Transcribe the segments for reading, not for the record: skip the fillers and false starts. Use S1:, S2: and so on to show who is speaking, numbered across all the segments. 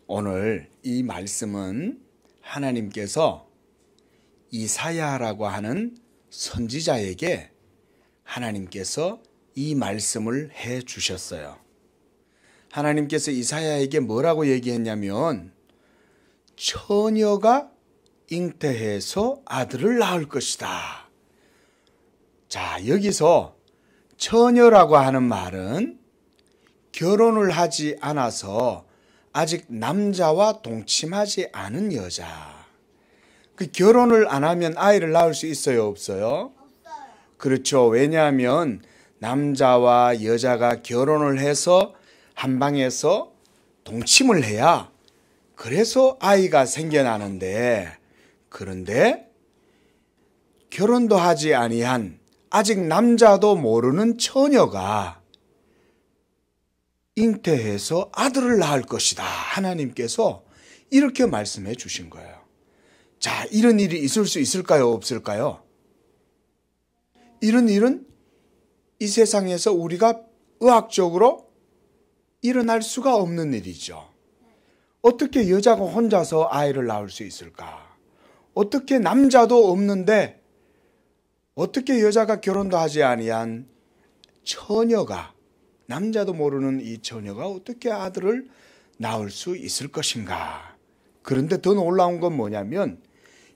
S1: 오늘 이 말씀은 하나님께서 이사야라고 하는 선지자에게 하나님께서 이 말씀을 해 주셨어요. 하나님께서 이사야에게 뭐라고 얘기했냐면 처녀가 잉태해서 아들을 낳을 것이다. 자, 여기서 처녀라고 하는 말은 결혼을 하지 않아서 아직 남자와 동침하지 않은 여자. 그 결혼을 안 하면 아이를 낳을 수 있어요, 없어요?
S2: 없어요.
S1: 그렇죠. 왜냐하면 남자와 여자가 결혼을 해서 한 방에서 동침을 해야 그래서 아이가 생겨나는데, 그런데 결혼도 하지 아니한 아직 남자도 모르는 처녀가 잉태해서 아들을 낳을 것이다. 하나님께서 이렇게 말씀해 주신 거예요. 자, 이런 일이 있을 수 있을까요? 없을까요? 이런 일은 이 세상에서 우리가 의학적으로 일어날 수가 없는 일이죠. 어떻게 여자가 혼자서 아이를 낳을 수 있을까? 어떻게 남자도 없는데 어떻게 여자가 결혼도 하지 아니한 처녀가, 남자도 모르는 이 처녀가 어떻게 아들을 낳을 수 있을 것인가? 그런데 더 놀라운 건 뭐냐면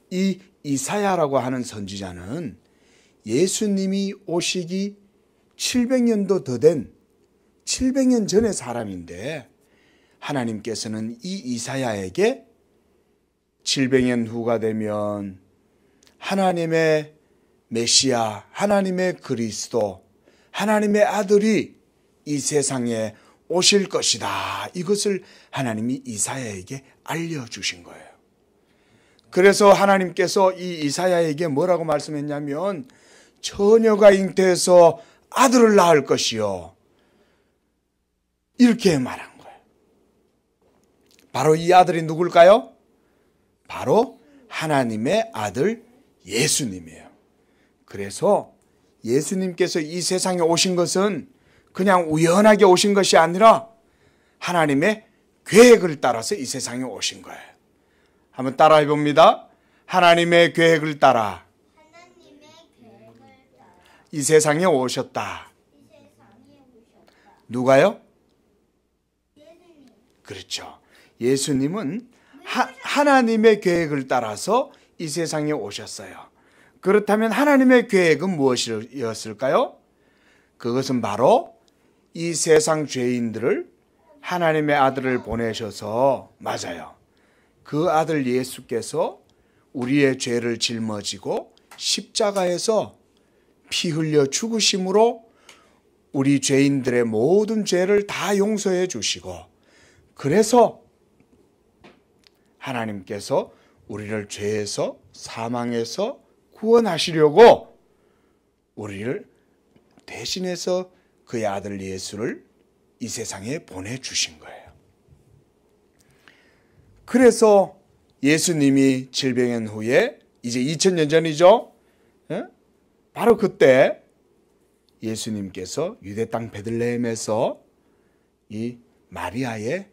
S1: 이 이사야라고 하는 선지자는 예수님이 오시기 700년도 더 된 700년 전의 사람인데 하나님께서는 이 이사야에게 700년 후가 되면 하나님의 메시아, 하나님의 그리스도, 하나님의 아들이 이 세상에 오실 것이다. 이것을 하나님이 이사야에게 알려주신 거예요. 그래서 하나님께서 이 이사야에게 뭐라고 말씀했냐면 처녀가 잉태해서 아들을 낳을 것이요. 이렇게 말한 거예요. 바로 이 아들이 누굴까요? 바로 하나님의 아들 예수님이에요. 그래서 예수님께서 이 세상에 오신 것은 그냥 우연하게 오신 것이 아니라 하나님의 계획을 따라서 이 세상에 오신 거예요. 한번 따라해 봅니다. 하나님의 계획을 따라 이 세상에 오셨다. 누가요? 그렇죠. 예수님은 하나님의 계획을 따라서 이 세상에 오셨어요. 그렇다면 하나님의 계획은 무엇이었을까요? 그것은 바로 이 세상 죄인들을 하나님의 아들을 보내셔서, 맞아요, 그 아들 예수께서 우리의 죄를 짊어지고 십자가에서 피 흘려 죽으심으로 우리 죄인들의 모든 죄를 다 용서해 주시고, 그래서 하나님께서 우리를 죄에서, 사망에서 구원하시려고 우리를 대신해서 그의 아들 예수를 이 세상에 보내주신 거예요. 그래서 예수님이 700년 후에, 이제 2000년 전이죠. 바로 그때 예수님께서 유대 땅 베들레헴에서 이 마리아의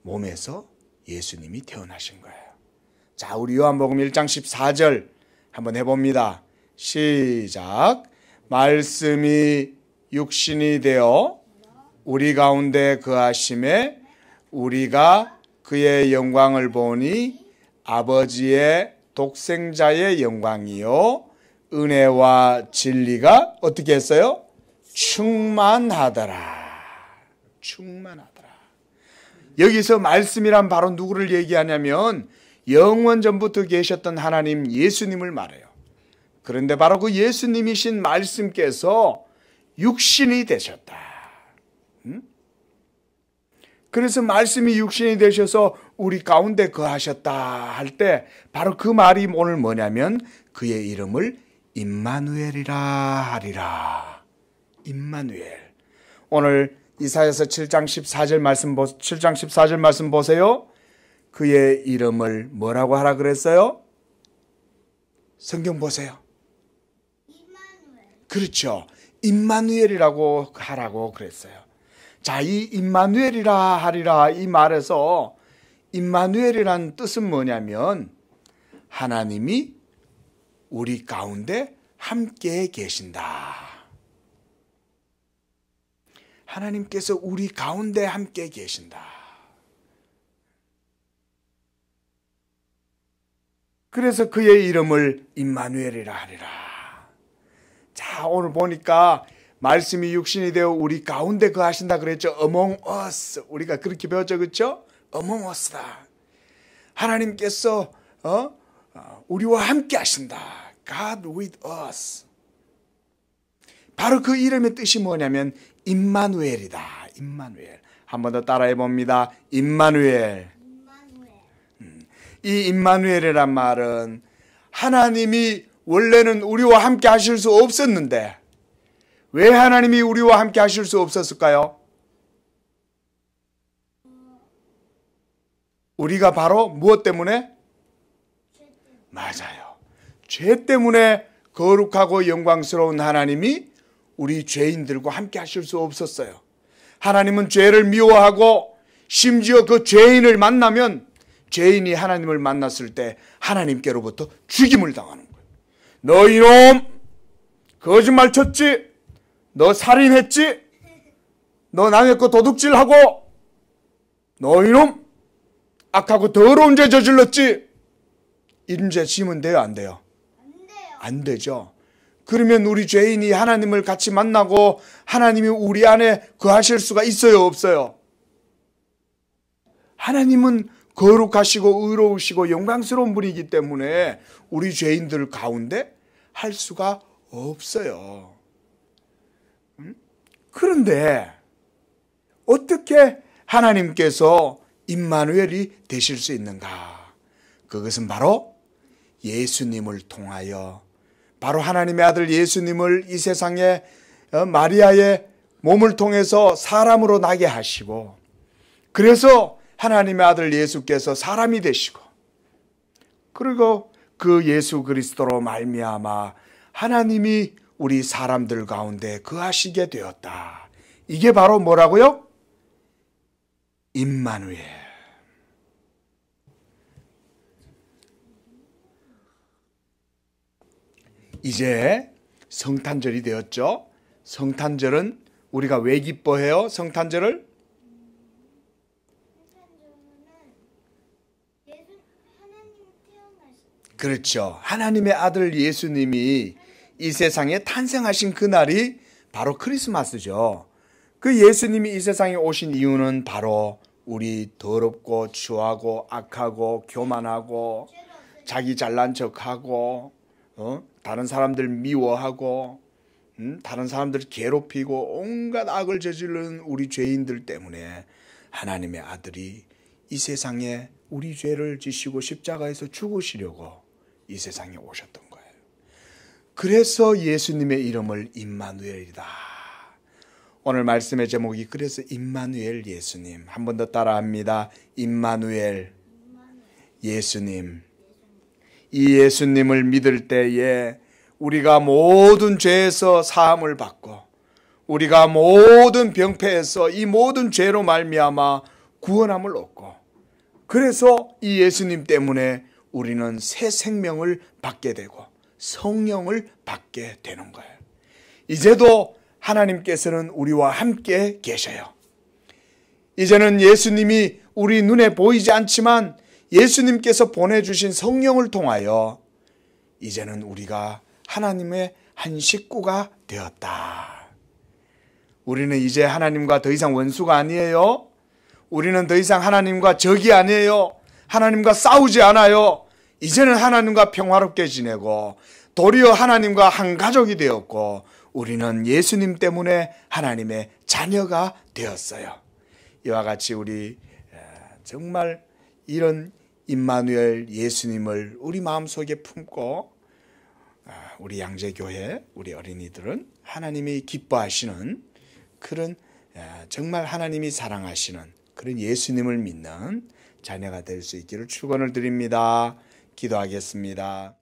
S1: 몸에서 예수님이 태어나신 거예요. 자, 우리 요한복음 1장 14절 한번 해봅니다. 시작. 말씀이 육신이 되어 우리 가운데 거하심에 우리가 그의 영광을 보니 아버지의 독생자의 영광이요 은혜와 진리가 어떻게 했어요? 충만하더라. 충만하더라. 여기서 말씀이란 바로 누구를 얘기하냐면 영원 전부터 계셨던 하나님 예수님을 말해요. 그런데 바로 그 예수님이신 말씀께서 육신이 되셨다. 그래서 말씀이 육신이 되셔서 우리 가운데 거하셨다 할 때 바로 그 말이 오늘 뭐냐면 그의 이름을 임마누엘이라 하리라. 임마누엘. 오늘 이사야서 7장 14절 말씀 보세요. 그의 이름을 뭐라고 하라 그랬어요? 성경 보세요. 그렇죠. 임마누엘이라고 하라고 그랬어요. 자, 이 임마누엘이라 하리라 이 말에서 임마누엘이라는 뜻은 뭐냐면 하나님이 우리 가운데 함께 계신다. 하나님께서 우리 가운데 함께 계신다. 그래서 그의 이름을 임마누엘이라 하리라. 자, 오늘 보니까 말씀이 육신이 되어 우리 가운데 거하신다 그랬죠. Among us. 우리가 그렇게 배웠죠. 그렇죠? Among us다. 하나님께서 우리와 함께 하신다. God with us. 바로 그 이름의 뜻이 뭐냐면 임마누엘이다. 임마누엘. 한 번 더 따라해 봅니다. 임마누엘. 이 임마누엘이란 말은 하나님이 원래는 우리와 함께 하실 수 없었는데 왜 하나님이 우리와 함께 하실 수 없었을까요? 우리가 바로 무엇 때문에? 맞아요. 죄 때문에 거룩하고 영광스러운 하나님이 우리 죄인들과 함께 하실 수 없었어요. 하나님은 죄를 미워하고 심지어 그 죄인을 만나면 죄인이 하나님을 만났을 때 하나님께로부터 죽임을 당하는 거예요. 너 이놈 거짓말 쳤지? 너 살인했지? 너 남의 거 도둑질하고? 너 이놈 악하고 더러운 죄 저질렀지? 이런 죄 지으면 돼요? 안 돼요? 안 되죠. 그러면 우리 죄인이 하나님을 같이 만나고 하나님이 우리 안에 거하실 수가 있어요? 없어요? 하나님은 거룩하시고 의로우시고 영광스러운 분이기 때문에 우리 죄인들 가운데 할 수가 없어요. 그런데 어떻게 하나님께서 임마누엘이 되실 수 있는가? 그것은 바로 예수님을 통하여 바로 하나님의 아들 예수님을 이 세상에 마리아의 몸을 통해서 사람으로 나게 하시고 그래서 하나님의 아들 예수께서 사람이 되시고 그리고 그 예수 그리스도로 말미암아 하나님이 우리 사람들 가운데 거하시게 되었다. 이게 바로 뭐라고요? 임마누엘. 이제 성탄절이 되었죠. 성탄절은 우리가 왜 기뻐해요? 성탄절을? 그렇죠. 하나님의 아들 예수님이 이 세상에 탄생하신 그날이 바로 크리스마스죠. 그 예수님이 이 세상에 오신 이유는 바로 우리 더럽고 추하고 악하고 교만하고 자기 잘난 척하고 다른 사람들 미워하고 다른 사람들 괴롭히고 온갖 악을 저지르는 우리 죄인들 때문에 하나님의 아들이 이 세상에 우리 죄를 지시고 십자가에서 죽으시려고 이 세상에 오셨던 거예요. 그래서 예수님의 이름을 임마누엘이다. 오늘 말씀의 제목이 그래서 임마누엘 예수님. 한 번 더 따라합니다. 임마누엘 예수님. 이 예수님을 믿을 때에 우리가 모든 죄에서 사함을 받고 우리가 모든 병폐에서 이 모든 죄로 말미암아 구원함을 얻고 그래서 이 예수님 때문에 우리는 새 생명을 받게 되고 성령을 받게 되는 거예요. 이제도 하나님께서는 우리와 함께 계셔요. 이제는 예수님이 우리 눈에 보이지 않지만 예수님께서 보내주신 성령을 통하여 이제는 우리가 하나님의 한 식구가 되었다. 우리는 이제 하나님과 더 이상 원수가 아니에요. 우리는 더 이상 하나님과 적이 아니에요. 하나님과 싸우지 않아요. 이제는 하나님과 평화롭게 지내고 도리어 하나님과 한 가족이 되었고 우리는 예수님 때문에 하나님의 자녀가 되었어요. 이와 같이 우리 정말 이런 임마누엘 예수님을 우리 마음속에 품고 우리 양재교회 우리 어린이들은 하나님이 기뻐하시는 그런 정말 하나님이 사랑하시는 그런 예수님을 믿는 자녀가 될 수 있기를 축원을 드립니다. 기도하겠습니다.